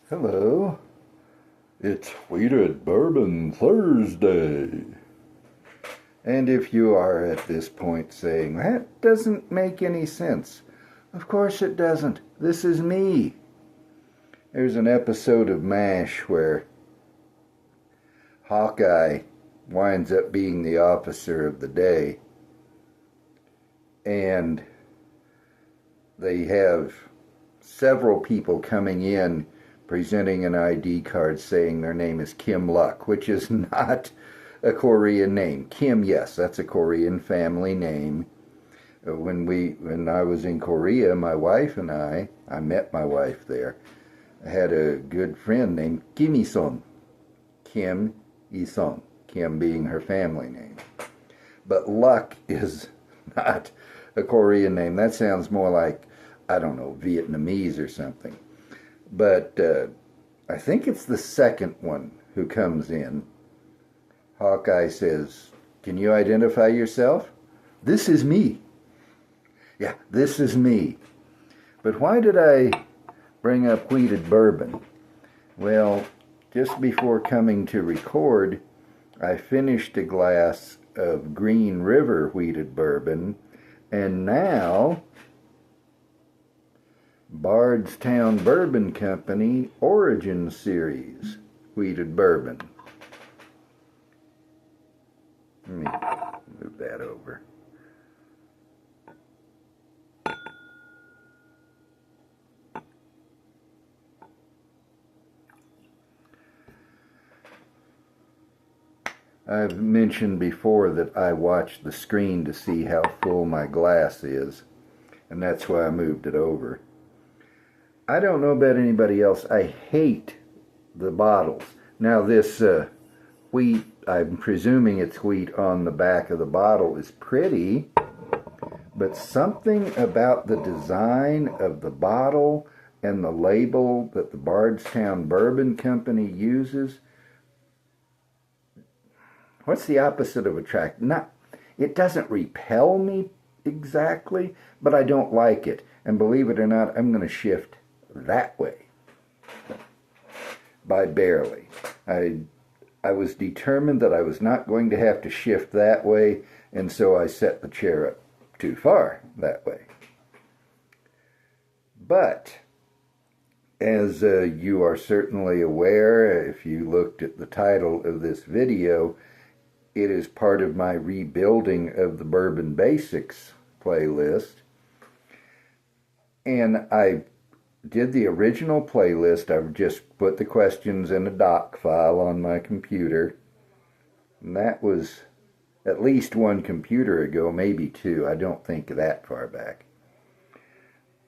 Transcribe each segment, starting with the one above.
Hello, it's Wheated Bourbon Thursday. And if you are at this point saying, that doesn't make any sense, of course it doesn't. This is me. There's an episode of MASH where Hawkeye winds up being the officer of the day, and they have several people coming in presenting an ID card saying their name is Kim Luck, which is not a Korean name. Kim, yes, that's a Korean family name. When I was in Korea, my wife and I met my wife there. I had a good friend named Kim Il-sung. Kim Il-sung. Kim being her family name. But Luck is not a Korean name. That sounds more like, I don't know, Vietnamese or something. But I think it's the second one who comes in. Hawkeye says, "Can you identify yourself?" "This is me." Yeah, this is me. But why did I bring up wheated bourbon? Well, just before coming to record, I finished a glass of Green River wheated bourbon, and now Bardstown Bourbon Company Origin Series wheated bourbon. Let me move that over. I've mentioned before that I watch the screen to see how full my glass is, and that's why I moved it over. I don't know about anybody else. I hate the bottles. Now this wheat, I'm presuming it's wheat on the back of the bottle, is pretty, but something about the design of the bottle and the label that the Bardstown Bourbon Company uses, what's the opposite of attract? It doesn't repel me exactly, but I don't like it. And believe it or not, I'm going to shift that way by barely. I was determined that I was not going to have to shift that way, and so I set the chair up too far that way. But as you are certainly aware, if you looked at the title of this video, it is part of my rebuilding of the Bourbon Basics playlist. And I did the original playlist. I've just put the questions in a doc file on my computer. And that was at least one computer ago, maybe two. I don't think that far back.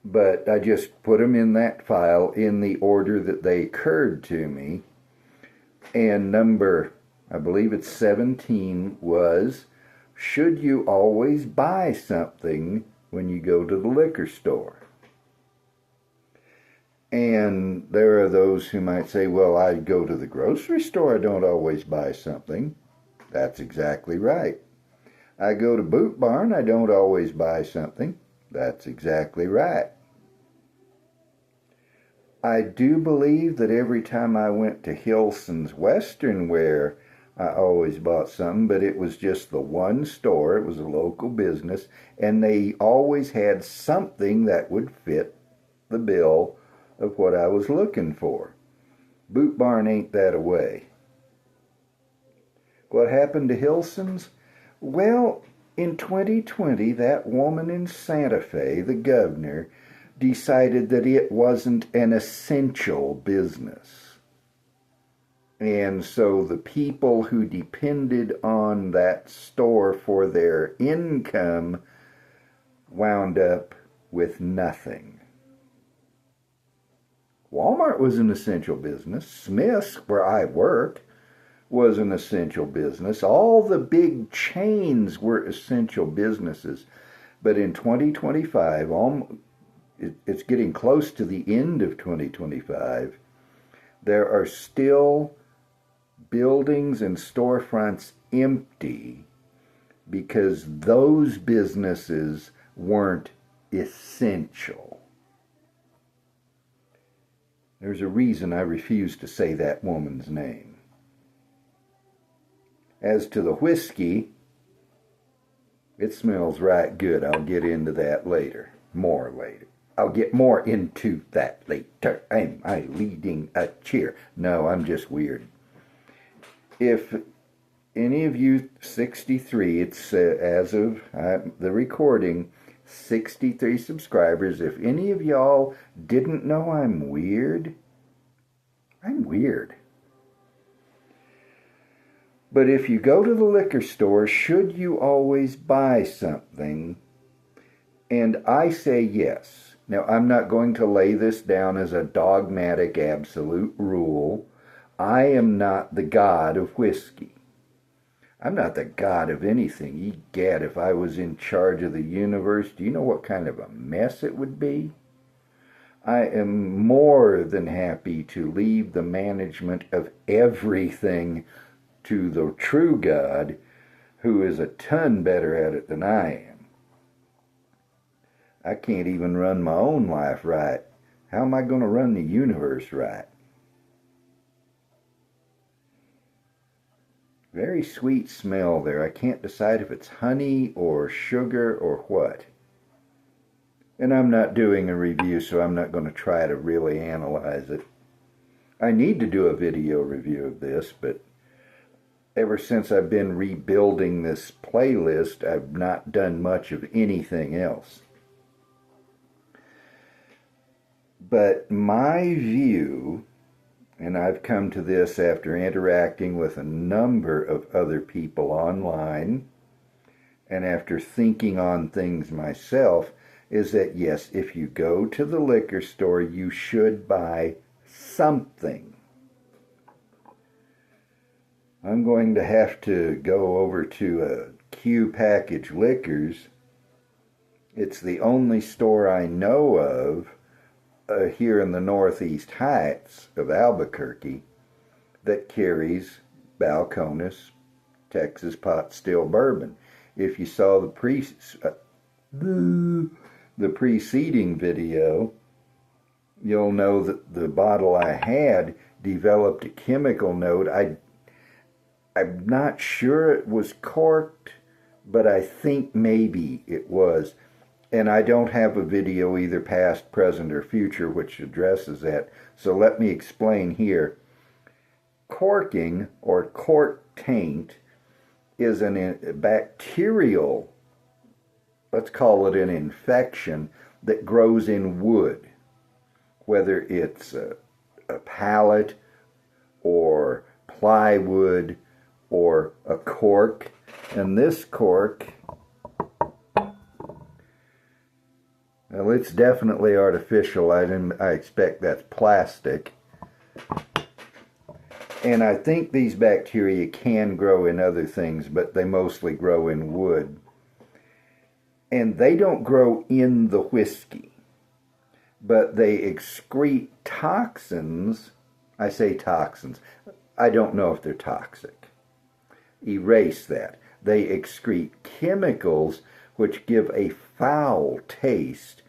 But I just put them in that file in the order that they occurred to me. And number, I believe it's 17, was, should you always buy something when you go to the liquor store? And there are those who might say, well, I go to the grocery store, I don't always buy something. That's exactly right. I go to Boot Barn, I don't always buy something. That's exactly right. I do believe that every time I went to Hilson's Western Wear, I always bought something, but it was just the one store. It was a local business, and they always had something that would fit the bill of what I was looking for. Boot Barn ain't that away. What happened to Hilson's? Well, in 2020, that woman in Santa Fe, the governor, decided that it wasn't an essential business. And so the people who depended on that store for their income wound up with nothing. Walmart was an essential business. Smith's, where I work, was an essential business. All the big chains were essential businesses. But in 2025, it's getting close to the end of 2025, there are still buildings and storefronts empty because those businesses weren't essential. There's a reason I refuse to say that woman's name. As to the whiskey, it smells right good. I'll get into that later. More later. I'll get more into that later. Am I leading a cheer? No, I'm just weird. If any of you 63, it's as of the recording, 63 subscribers. If any of y'all didn't know I'm weird, I'm weird. But if you go to the liquor store, should you always buy something? And I say yes. Now, I'm not going to lay this down as a dogmatic absolute rule. I am not the god of whiskey. I'm not the god of anything. Egad, if I was in charge of the universe, do you know what kind of a mess it would be? I am more than happy to leave the management of everything to the true God, who is a ton better at it than I am. I can't even run my own life right. How am I going to run the universe right? Very sweet smell there. I can't decide if it's honey or sugar or what. And I'm not doing a review, so I'm not going to try to really analyze it. I need to do a video review of this, but ever since I've been rebuilding this playlist, I've not done much of anything else. But my view, and I've come to this after interacting with a number of other people online, and after thinking on things myself, is that yes, if you go to the liquor store, you should buy something. I'm going to have to go over to Q Package Liquors. It's the only store I know of here in the Northeast Heights of Albuquerque that carries Balcones Texas Pot Still Bourbon. If you saw the preceding video, you'll know that the bottle I had developed a chemical note. I'm not sure it was corked, but I think maybe it was. And I don't have a video either past, present, or future which addresses that. So let me explain here. Corking or cork taint is a bacterial, let's call it an infection, that grows in wood. Whether it's a pallet or plywood or a cork. And this cork, well, it's definitely artificial. I expect that's plastic. And I think these bacteria can grow in other things, but they mostly grow in wood. And they don't grow in the whiskey, but they excrete toxins. I say toxins. I don't know if they're toxic. Erase that. They excrete chemicals which give a foul taste,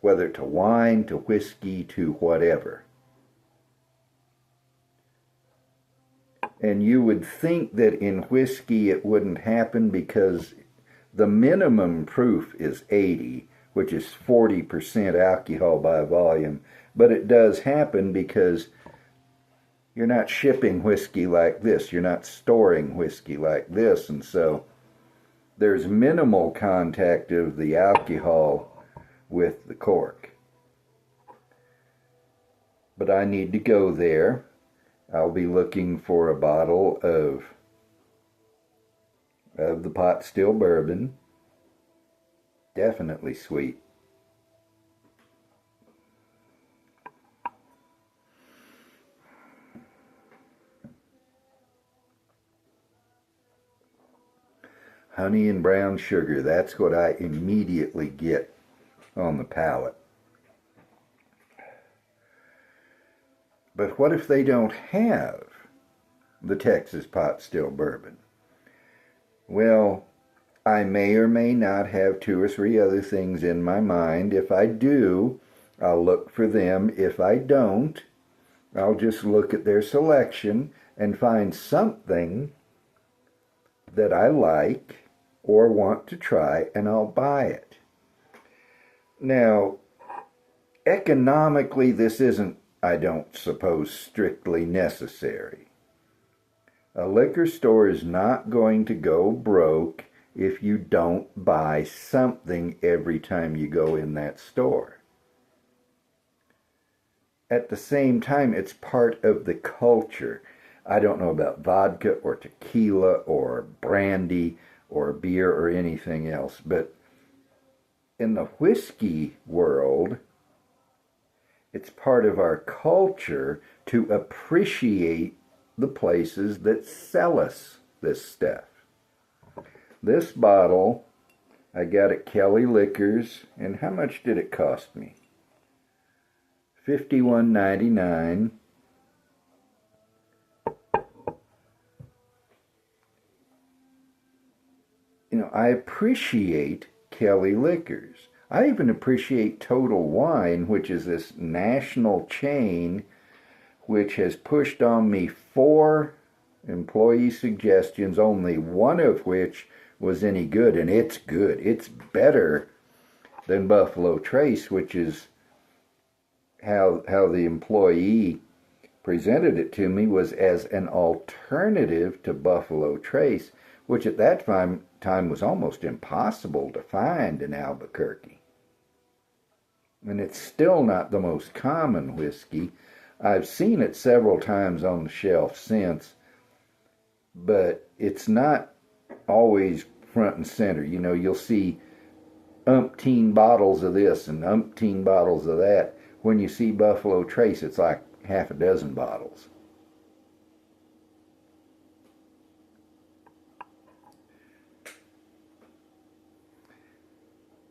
whether to wine, to whiskey, to whatever. And you would think that in whiskey it wouldn't happen because the minimum proof is 80, which is 40% alcohol by volume. But it does happen because you're not shipping whiskey like this. You're not storing whiskey like this. And so there's minimal contact of the alcohol with the cork. But I need to go there. I'll be looking for a bottle of the pot still bourbon. Definitely sweet. Honey and brown sugar, that's what I immediately get on the palate. But what if they don't have the Texas pot still bourbon? Well, I may or may not have 2 or 3 other things in my mind. If I do, I'll look for them. If I don't, I'll just look at their selection and find something that I like or want to try, and I'll buy it. Now, economically, this isn't, I don't suppose, strictly necessary. A liquor store is not going to go broke if you don't buy something every time you go in that store. At the same time, it's part of the culture. I don't know about vodka or tequila or brandy or beer or anything else, but in the whiskey world, it's part of our culture to appreciate the places that sell us this stuff. This bottle I got at Kelly Liquors, and how much did it cost me? $51.99. You know, I appreciate Kelly Liquors. I even appreciate Total Wine, which is this national chain which has pushed on me 4 employee suggestions, only one of which was any good, and it's good. It's better than Buffalo Trace, which is how the employee presented it to me, was as an alternative to Buffalo Trace, which at that time was almost impossible to find in Albuquerque. And it's still not the most common whiskey. I've seen it several times on the shelf since, but it's not always front and center. You know, you'll see umpteen bottles of this and umpteen bottles of that. When you see Buffalo Trace, it's like half a dozen bottles.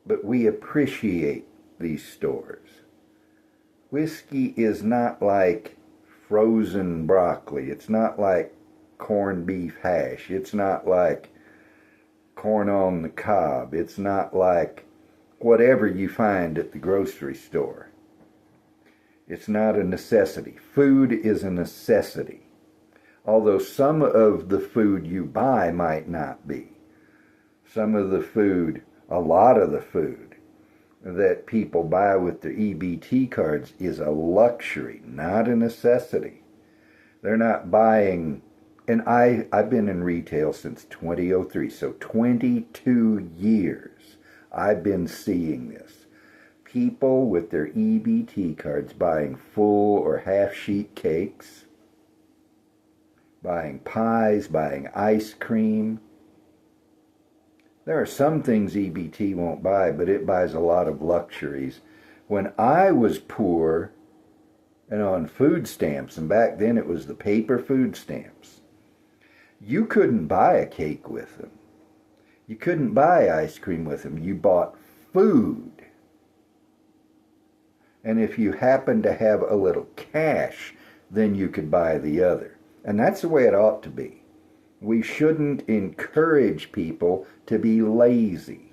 But we appreciate these stores. Whiskey is not like frozen broccoli. It's not like corned beef hash. It's not like corn on the cob. It's not like whatever you find at the grocery store. It's not a necessity. Food is a necessity. Although some of the food you buy might not be. Some of the food, a lot of the food that people buy with their EBT cards is a luxury, not a necessity. They're not buying, and I've been in retail since 2003, so 22 years I've been seeing this. People with their EBT cards buying full or half-sheet cakes, buying pies, buying ice cream. There are some things EBT won't buy, but it buys a lot of luxuries. When I was poor and on food stamps, and back then it was the paper food stamps, you couldn't buy a cake with them. You couldn't buy ice cream with them. You bought food. And if you happened to have a little cash, then you could buy the other. And that's the way it ought to be. We shouldn't encourage people to be lazy.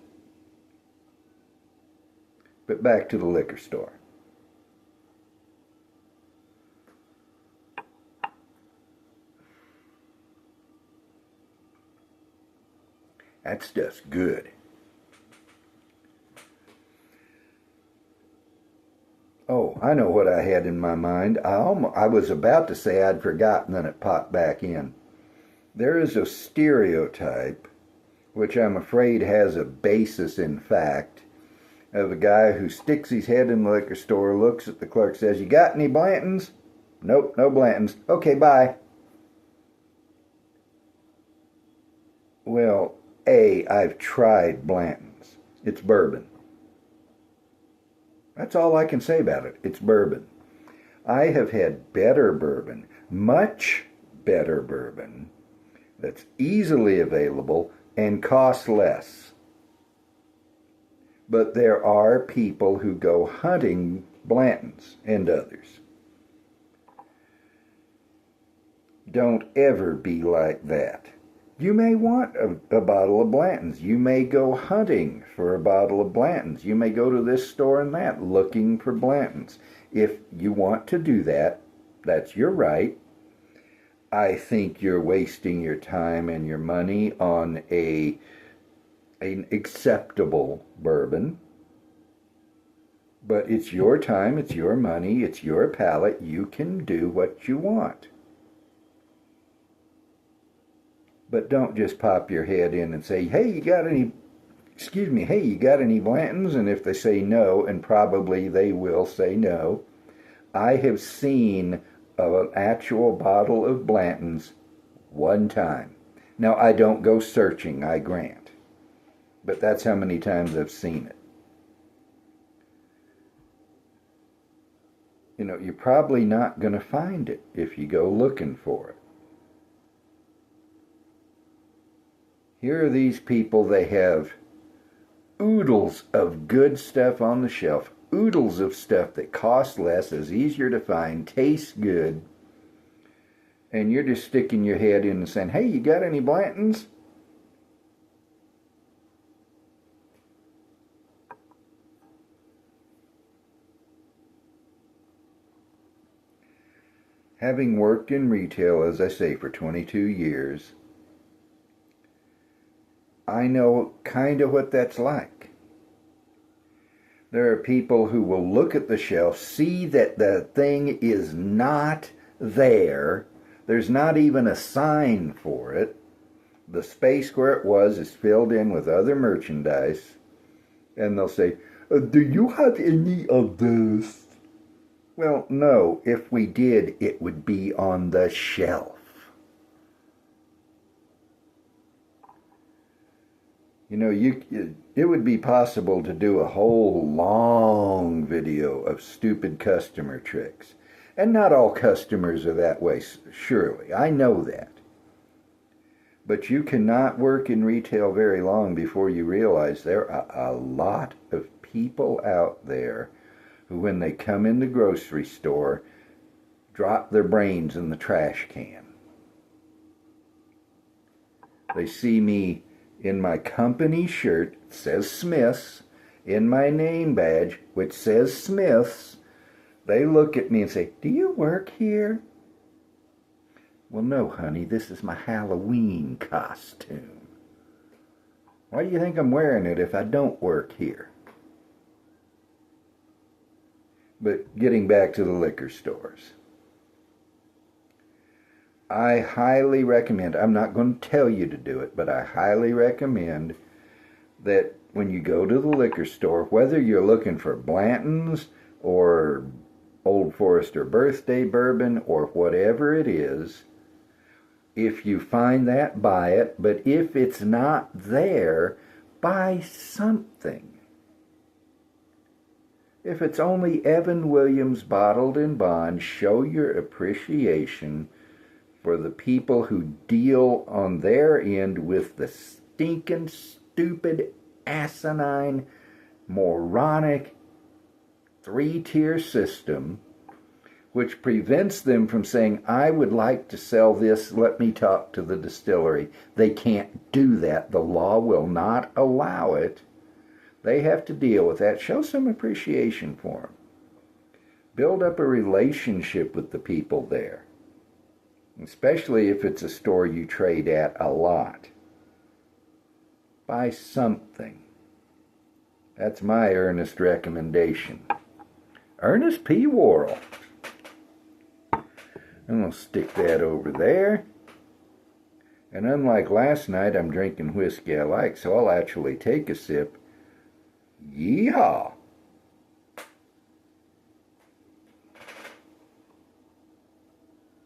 But back to the liquor store. That's just good. Oh, I know what I had in my mind. I was about to say I'd forgotten, then it popped back in. There is a stereotype, which I'm afraid has a basis in fact, of a guy who sticks his head in the liquor store, looks at the clerk, says, "You got any Blantons?" "Nope, no Blantons." "Okay, bye." Well, I've tried Blanton's. It's bourbon. That's all I can say about it. It's bourbon. I have had better bourbon, much better bourbon, that's easily available and costs less. But there are people who go hunting Blanton's and others. Don't ever be like that. You may want a bottle of Blanton's. You may go hunting for a bottle of Blanton's. You may go to this store and that looking for Blanton's. If you want to do that, That's your right. I think you're wasting your time and your money on an acceptable bourbon. But it's your time, it's your money, it's your palate. You can do what you want. But don't just pop your head in and say, hey, you got any Blantons? And if they say no, and probably they will say no, I have seen an actual bottle of Blanton's one time. Now, I don't go searching, I grant. But that's how many times I've seen it. You know, you're probably not going to find it if you go looking for it. Here are these people, they have oodles of good stuff on the shelf, oodles of stuff that costs less, is easier to find, tastes good, and you're just sticking your head in and saying, hey, you got any Blantons? Having worked in retail, as I say, for 22 years, I know kind of what that's like. There are people who will look at the shelf, see that the thing is not there. There's not even a sign for it. The space where it was is filled in with other merchandise. And they'll say, do you have any of this? Well, no. If we did, it would be on the shelf. You know, it would be possible to do a whole long video of stupid customer tricks. And not all customers are that way, surely. I know that. But you cannot work in retail very long before you realize there are a lot of people out there who, when they come in the grocery store, drop their brains in the trash can. They see me in my company shirt, it says Smith's, in my name badge, which says Smith's. They look at me and say, do you work here? Well, no, honey, this is my Halloween costume. Why do you think I'm wearing it if I don't work here? But getting back to the liquor stores, I highly recommend, I'm not going to tell you to do it, but I highly recommend that when you go to the liquor store, whether you're looking for Blanton's or Old Forester birthday bourbon or whatever it is, if you find that, buy it. But if it's not there, buy something. If it's only Evan Williams bottled in bond, show your appreciation for the people who deal on their end with the stinking, stupid, asinine, moronic three-tier system, which prevents them from saying, I would like to sell this, let me talk to the distillery. They can't do that. The law will not allow it. They have to deal with that. Show some appreciation for them. Build up a relationship with the people there, especially if it's a store you trade at a lot. Buy something. That's my earnest recommendation. Ernest P. Worrell. I'm going to stick that over there. And unlike last night, I'm drinking whiskey I like, so I'll actually take a sip. Yeehaw!